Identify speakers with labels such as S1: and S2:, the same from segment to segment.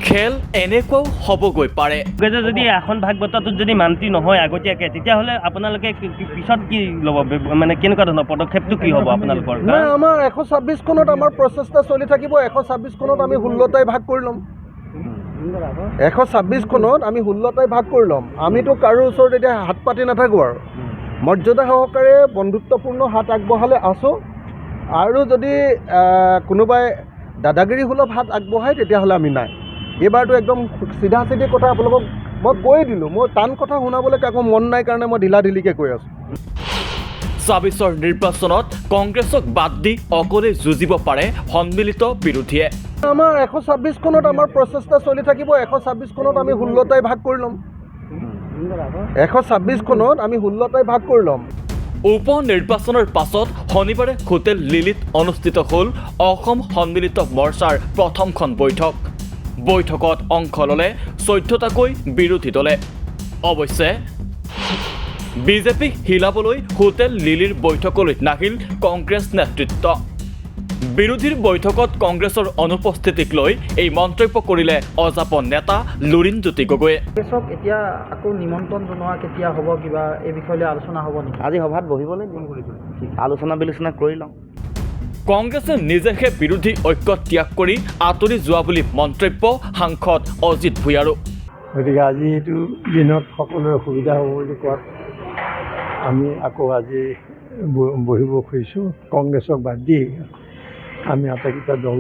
S1: খেল এনেকুৱাও হ'বগৈ পাৰে।
S2: যদি এখন ভাগ বতৰাটোত যদি মান্তি নহয় আগতীয়াকৈ, তেতিয়াহ'লে আপোনালোকে পিছত কি ল'ব, মানে কেনেকুৱা ধৰণৰ পদক্ষেপটো কি হ'ব আপোনালোকৰ?
S3: নাই, আমাৰ 126 খনত আমাৰ প্ৰচেষ্টা চলি থাকিব। 126 খনত আমি 16টাই ভাগ কৰি ল'ম। 126 খনত আমি 16টাই ভাগ কৰি ল'ম। আমিতো কাৰো ওচৰত এতিয়া হাত পাতি নাথাকোঁ আৰু মৰ্যাদা সহকাৰে বন্ধুত্বপূৰ্ণ হাত আগবঢ়ালে আছোঁ। আৰু যদি কোনোবাই দাদাগিৰি সুলভ হাত আগবঢ়ায় তেতিয়াহ'লে আমি নাই। এইবাৰতো একদম চিধা চিধি কথা আপোনালোকক মই কৈ দিলোঁ। মই টান কথা শুনাবলৈ কাকো মন নাই কাৰণে মই ঢিলাঢিলিকৈ কৈ আছোঁ।
S1: ২৬ৰ নিৰ্বাচনত কংগ্ৰেছক বাদ দি অকলে যুঁজিব পাৰে সন্মিলিত বিৰোধীয়ে।
S3: আমাৰ 126 খনত আমাৰ প্ৰচেষ্টা চলি থাকিব। 126 খনত আমি 16টাই ভাগ কৰি ল'ম। 126 খনত আমি 16টাই ভাগ কৰি ল'ম।
S1: উপ নিৰ্বাচনৰ পাছত শনিবাৰে হোটেল লিলিত অনুষ্ঠিত হ'ল অসম সন্মিলিত মৰ্চাৰ প্ৰথমখন বৈঠক। বৈঠকত অংশ ল'লে 14টাকৈ বিৰোধী দলে। অৱশ্যে বিজেপিক হিলাবলৈ হোটেল লিলিৰ বৈঠকলৈ নাহিল কংগ্ৰেছ নেতৃত্ব। বিৰোধীৰ বৈঠকত কংগ্ৰেছৰ অনুপস্থিতিক লৈ এই মন্তব্য কৰিলে অজাপন নেতা লুৰিণজ্যোতি গগৈয়ে।
S4: কংগ্ৰেছক এতিয়া আকৌ নিমন্ত্ৰণ জনোৱা কেতিয়া হ'ব, কিবা এই বিষয়লৈ আলোচনা হ'ব নেকি?
S5: আজি সভাত বহিবলৈ আলোচনা বিলোচনা কৰি লওঁ।
S1: কংগ্ৰেছে নিজেহে বিৰোধী ঐক্য ত্যাগ কৰি আঁতৰি যোৱা বুলি মন্তব্য সাংসদ অজিত ভূঞাৰো।
S6: গতিকে আজি এইটো দিনত সকলোৰে সুবিধা হ'ব বুলি কোৱাত আমি আকৌ আজি বহিব খুজিছোঁ। কংগ্ৰেছক বাদ দি আমি আটাইকেইটা দল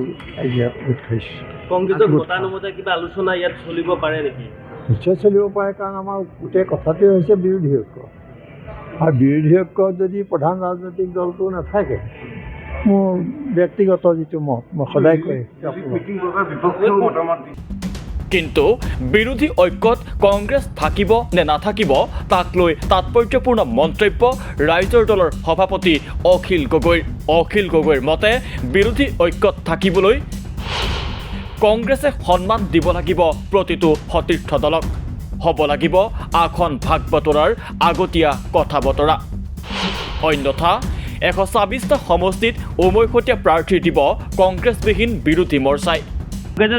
S6: ইয়াত গোট খাইছোঁ।
S2: কংগ্ৰেছৰ মতানুমতে কিবা আলোচনা ইয়াত চলিব পাৰে নেকি?
S6: নিশ্চয় চলিব পাৰে, কাৰণ আমাৰ গোটেই কথাটোৱে হৈছে বিৰোধী ঐক্য। আৰু বিৰোধী ঐক্যত যদি প্ৰধান ৰাজনৈতিক দলটো নাথাকে, মোৰ ব্যক্তিগত যিটো মত মই সদায় কৈ
S1: কিন্তু বিৰোধী ঐক্যত কংগ্ৰেছ থাকিব নে নাথাকিব তাক লৈ তাৎপৰ্যপূৰ্ণ মন্তব্য ৰাইজৰ দলৰ সভাপতি অখিল গগৈৰ। অখিল গগৈৰ মতে বিৰোধী ঐক্যত থাকিবলৈ কংগ্ৰেছে সন্মান দিব লাগিব প্ৰতিটো সতীৰ্থ দলক। হ'ব লাগিব আসন ভাগ বতৰাৰ আগতীয়া কথা বতৰা। অন্যথা 126টা সমষ্টিত উমৈহতীয়া প্ৰাৰ্থী দিব কংগ্ৰেছবিহীন বিৰোধী মৰ্চাই।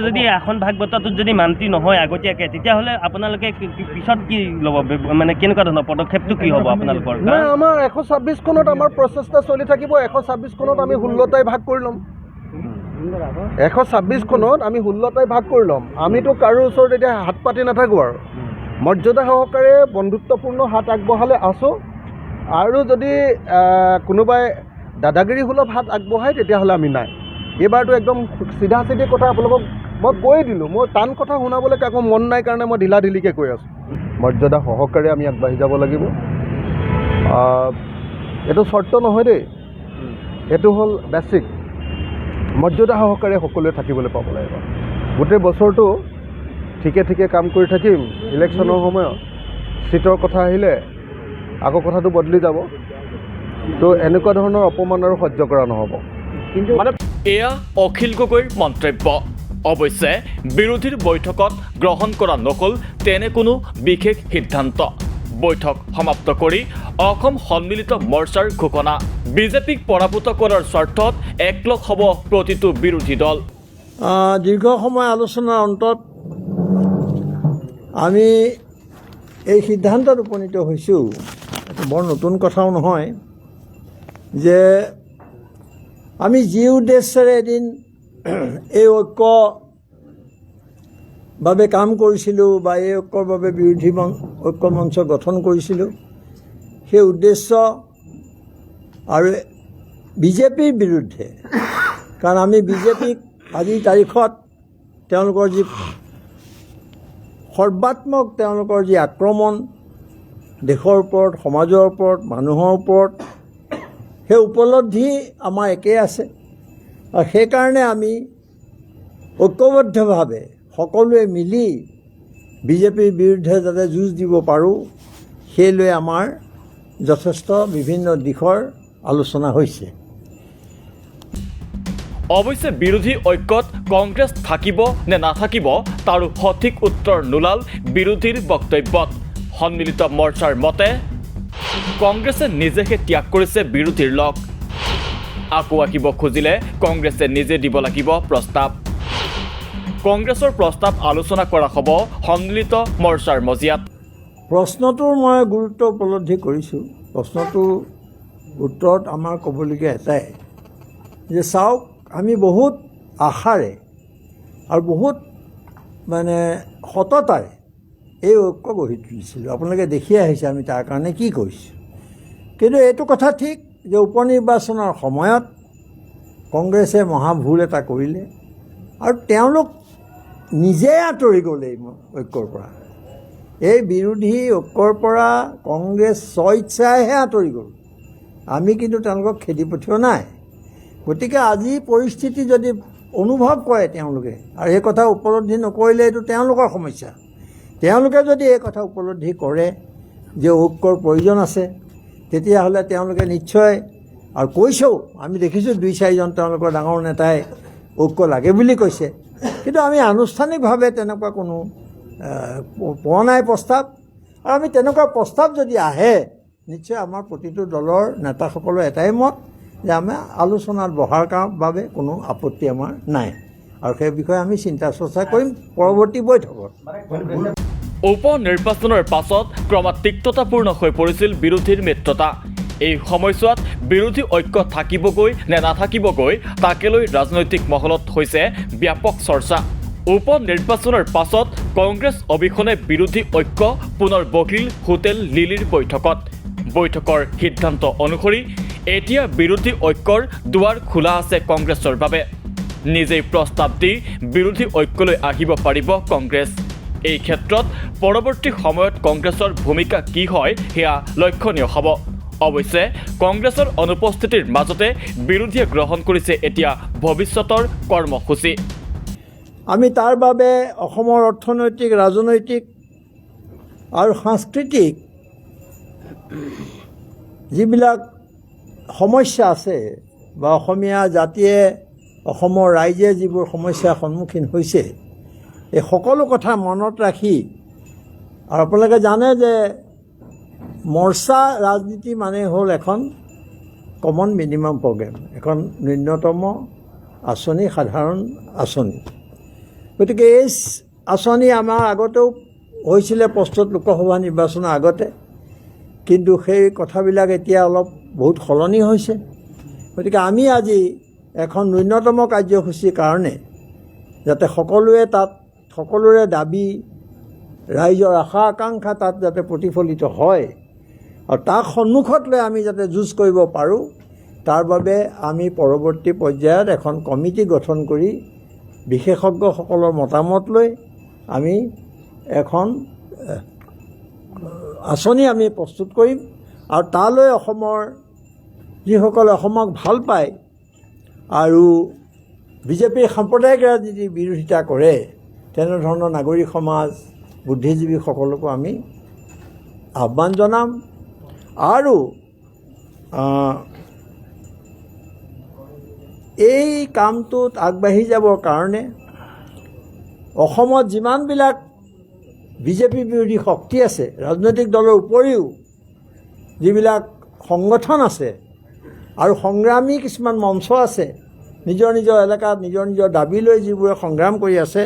S2: যদি এখন ভাগ বতৰাটোত যদি মান্তি নহয় আগতীয়াকৈ, তেতিয়াহ'লে আপোনালোকে পিছত কি ল'ব, মানে কেনেকুৱা ধৰণৰ পদক্ষেপটো কি হ'ব আপোনালোকৰ?
S3: নাই, আমাৰ 126 খনত আমাৰ প্ৰচেষ্টা চলি থাকিব। 126 খনত আমি 16টাই ভাগ কৰি ল'ম। 126 খনত আমি 16টাই ভাগ কৰি ল'ম। আমিতো কাৰো ওচৰত এতিয়া হাত পাতি নাথাকোঁ আৰু মৰ্যাদা সহকাৰে বন্ধুত্বপূৰ্ণ হাত আগবঢ়ালে আছোঁ। আৰু যদি কোনোবাই দাদাগিৰি সুলভ হাত আগবঢ়ায় তেতিয়াহ'লে আমি নাই। এইবাৰতো একদম চিধা চিধি কথা আপোনালোকক মই কৈ দিলোঁ। মই টান কথা শুনাবলৈ কাকো মন নাই কাৰণে মই ঢিলাঢিলিকৈ কৈ আছোঁ। মৰ্যাদা সহকাৰে আমি আগবাঢ়ি যাব লাগিব। এইটো চৰ্ত নহয় দেই, এইটো হ'ল বেছিক। মৰ্যাদা সহকাৰে সকলোৱে থাকিবলৈ পাব লাগিব। গোটেই বছৰটো ঠিকে ঠিকে কাম কৰি থাকিম। ইলেকশ্যনৰ সময়ত চিটৰ কথা আহিলে আকৌ কথাটো বদলি যাব। তো এনেকুৱা ধৰণৰ অপমান আৰু সহ্য কৰা নহ'ব।
S1: কিন্তু এয়া অখিল গগৈৰ মন্তব্য। অৱশ্যে বিৰোধীৰ বৈঠকত গ্ৰহণ কৰা নহ'ল তেনে কোনো বিশেষ সিদ্ধান্ত। বৈঠক সমাপ্ত কৰি অসম সন্মিলিত মৰ্চাৰ ঘোষণা। বিজেপিক পৰাভূত কৰাৰ স্বাৰ্থত একলগ হ'ব প্ৰতিটো বিৰোধী দল।
S6: দীৰ্ঘ সময় আলোচনাৰ অন্তত আমি এই সিদ্ধান্তত উপনীত হৈছোঁ, বৰ নতুন কথাও নহয়, যে আমি যি উদ্দেশ্যেৰে এদিন এই ঐক্যৰ বাবে কাম কৰিছিলোঁ বা এই ঐক্যৰ বাবে বিৰোধী ঐক্য মঞ্চ গঠন কৰিছিলোঁ, সেই উদ্দেশ্য আৰু বিজেপিৰ বিৰুদ্ধে, কাৰণ আমি বিজেপিক আজিৰ তাৰিখত তেওঁলোকৰ যি সৰ্বাত্মক তেওঁলোকৰ যি আক্ৰমণ দেশৰ ওপৰত, সমাজৰ ওপৰত, মানুহৰ ওপৰত, সেই উপলব্ধি আমাৰ একেই আছে। আৰু সেইকাৰণে আমি ঐক্যবদ্ধভাৱে সকলোৱে মিলি বিজেপিৰ বিৰুদ্ধে যাতে যুঁজ দিব পাৰোঁ, সেই লৈ আমাৰ যথেষ্ট বিভিন্ন দিশৰ আলোচনা হৈছে।
S1: অৱশ্যে বিৰোধী ঐক্যত কংগ্ৰেছ থাকিব নে নাথাকিব তাৰো সঠিক উত্তৰ নোলাল বিৰোধীৰ বক্তব্যত। সন্মিলিত মৰ্চাৰ মতে কংগ্ৰেছে নিজেহে ত্যাগ কৰিছে বিৰোধীৰ লগ। আকৌ আহিব খুজিলে কংগ্ৰেছে নিজে দিব লাগিব প্ৰস্তাৱ। কংগ্ৰেছৰ প্ৰস্তাৱ আলোচনা কৰা হ'ব সন্মিলিত মৰ্চাৰ মজিয়াত।
S6: প্ৰশ্নটোৰ মই গুৰুত্ব উপলব্ধি কৰিছোঁ। প্ৰশ্নটোৰ উত্তৰত আমাৰ ক'বলগীয়া এটাই যে চাওক, আমি বহুত আশাৰে আৰু বহুত সততাৰে এই ঐক্য গঢ়ি তুলিছিলোঁ। আপোনালোকে দেখি আহিছে আমি তাৰ কাৰণে কি কৰিছোঁ। কিন্তু এইটো কথা ঠিক যে উপনিৰ্বাচনৰ সময়ত কংগ্ৰেছে মহাভুল এটা কৰিলে আৰু তেওঁলোক নিজে আঁতৰি গ'ল এই ঐক্যৰ পৰা। এই বিৰোধী ঐক্যৰ পৰা কংগ্ৰেছ স্বইচ্ছাইহে আঁতৰি গ'ল। আমি কিন্তু তেওঁলোকক খেদি পঠিওৱা নাই। গতিকে আজি পৰিস্থিতি যদি অনুভৱ কৰে তেওঁলোকে, আৰু এই কথা উপলব্ধি নকৰিলে এইটো তেওঁলোকৰ সমস্যা। তেওঁলোকে যদি এই কথা উপলব্ধি কৰে যে ঐক্যৰ প্ৰয়োজন আছে, তেতিয়াহ'লে তেওঁলোকে নিশ্চয়, আৰু কৈছেও, আমি দেখিছোঁ 2-4জন তেওঁলোকৰ ডাঙৰ নেতাই ঐক্য লাগে বুলি কৈছে। কিন্তু আমি আনুষ্ঠানিকভাৱে তেনেকুৱা কোনো পোৱা নাই প্ৰস্তাৱ। আৰু আমি তেনেকুৱা প্ৰস্তাৱ যদি আহে, নিশ্চয় আমাৰ প্ৰতিটো দলৰ নেতাসকলৰ এটাই মত যে আমি আলোচনাত বহাৰ বাবে কোনো আপত্তি আমাৰ নাই, আৰু সেই বিষয়ে আমি চিন্তা চৰ্চা কৰিম পৰৱৰ্তী বৈঠকত।
S1: উপ নিৰ্বাচনৰ পাছত ক্ৰমাৎ তিক্ততাপূৰ্ণ হৈ পৰিছিল বিৰোধীৰ মিত্ৰতা। এই সময়ছোৱাত বিৰোধী ঐক্য থাকিবগৈ নে নাথাকিবগৈ তাকে লৈ ৰাজনৈতিক মহলত হৈছে ব্যাপক চৰ্চা। উপ নিৰ্বাচনৰ পাছত কংগ্ৰেছ অবিহনে বিৰোধী ঐক্য পুনৰ বহিল হোটেল লিলিৰ বৈঠকত। বৈঠকৰ সিদ্ধান্ত অনুসৰি এতিয়া বিৰোধী ঐক্যৰ দুৱাৰ খোলা আছে কংগ্ৰেছৰ বাবে। নিজেই প্ৰস্তাৱ দি বিৰোধী ঐক্যলৈ আহিব পাৰিব কংগ্ৰেছ। এই ক্ষেত্ৰত পৰৱৰ্তী সময়ত কংগ্ৰেছৰ ভূমিকা কি হয় সেয়া লক্ষণীয় হ'ব। অৱশ্যে কংগ্ৰেছৰ অনুপস্থিতিৰ মাজতে বিৰোধীয়ে গ্ৰহণ কৰিছে এতিয়া ভৱিষ্যতৰ কৰ্মসূচী।
S6: আমি তাৰ বাবে অসমৰ অৰ্থনৈতিক, ৰাজনৈতিক আৰু সাংস্কৃতিক যিবিলাক সমস্যা আছে বা অসমীয়া জাতিয়ে, অসমৰ ৰাইজে যিবোৰ সমস্যাৰ সন্মুখীন হৈছে, এই সকলো কথা মনত ৰাখি, আৰু আপোনালোকে জানে যে মৰ্চা ৰাজনীতি মানে হ'ল এখন কমন মিনিমাম প্ৰগ্ৰেম, এখন ন্যূনতম আঁচনি, সাধাৰণ আঁচনি। গতিকে এই আঁচনি আমাৰ আগতেও হৈছিলে প্ৰস্তুত লোকসভা নিৰ্বাচনৰ আগতে, কিন্তু সেই কথাবিলাক এতিয়া অলপ বহুত সলনি হৈছে। গতিকে আমি আজি এখন ন্যূনতম কাৰ্যসূচীৰ কাৰণে যাতে সকলোৱে তাত, সকলোৰে দাবী, ৰাইজৰ আশা আকাংক্ষা তাত যাতে প্ৰতিফলিত হয়, আৰু তাক সন্মুখত লৈ আমি যাতে যুঁজ কৰিব পাৰোঁ, তাৰ বাবে আমি পৰৱৰ্তী পৰ্যায়ত এখন কমিটি গঠন কৰি বিশেষজ্ঞসকলৰ মতামত লৈ আমি এখন আঁচনি আমি প্ৰস্তুত কৰিম। আৰু তালৈ অসমৰ যিসকলে অসমক ভাল পায় আৰু বিজেপিৰ সাম্প্ৰদায়িক ৰাজনীতিৰ বিৰোধিতা কৰে, তেনেধৰণৰ নাগৰিক সমাজ, বুদ্ধিজীৱীসকলকো আমি আহ্বান জনাম। আৰু এই কামটোত আগবাঢ়ি যাবৰ কাৰণে অসমত যিমানবিলাক বিজেপি বিৰোধী শক্তি আছে, ৰাজনৈতিক দলৰ উপৰিও যিবিলাক সংগঠন আছে আৰু সংগ্ৰামী কিছুমান মঞ্চ আছে, নিজৰ নিজৰ এলেকাত নিজৰ নিজৰ দাবী লৈ যিবোৰে সংগ্ৰাম কৰি আছে,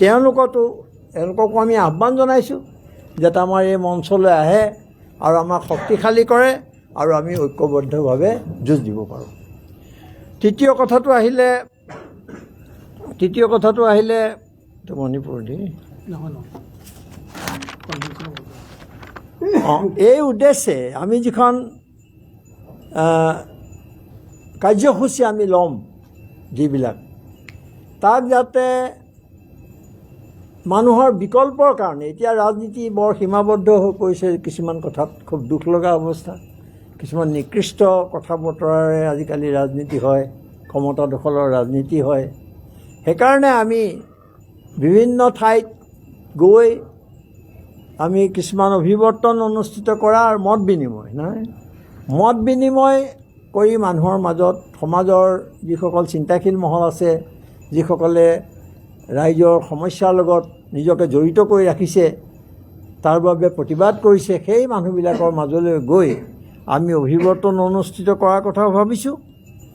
S6: তেওঁলোককো আমি আহ্বান জনাইছোঁ যাতে আমাৰ এই মঞ্চলৈ আহে আৰু আমাক শক্তিশালী কৰে আৰু আমি ঐক্যবদ্ধভাৱে যুঁজ দিব পাৰোঁ। তৃতীয় কথাটো আহিলে মণিপুৰ এই উদ্দেশ্যে আমি যিখন কাৰ্যসূচী আমি ল'ম, যিবিলাক তাক যাতে মানুহৰ বিকল্পৰ কাৰণে, এতিয়া ৰাজনীতি বৰ সীমাবদ্ধ হৈ পৰিছে কিছুমান কথাত, খুব দুখ লগা অৱস্থা। কিছুমান নিকৃষ্ট কথা বতৰাৰে আজিকালি ৰাজনীতি হয়, ক্ষমতা দখলৰ ৰাজনীতি হয়। সেইকাৰণে আমি বিভিন্ন ঠাইত গৈ আমি কিছুমান অভিৱৰ্তন অনুষ্ঠিত কৰা আৰু মত বিনিময় কৰি মানুহৰ মাজত, সমাজৰ যিসকল চিন্তাশীল মহল আছে, যিসকলে ৰাইজৰ সমস্যাৰ লগত নিজকে জড়িত কৰি ৰাখিছে, তাৰ বাবে প্ৰতিবাদ কৰিছে, সেই মানুহবিলাকৰ মাজলৈ গৈ আমি অভিৱৰ্তন অনুষ্ঠিত কৰাৰ কথা ভাবিছোঁ।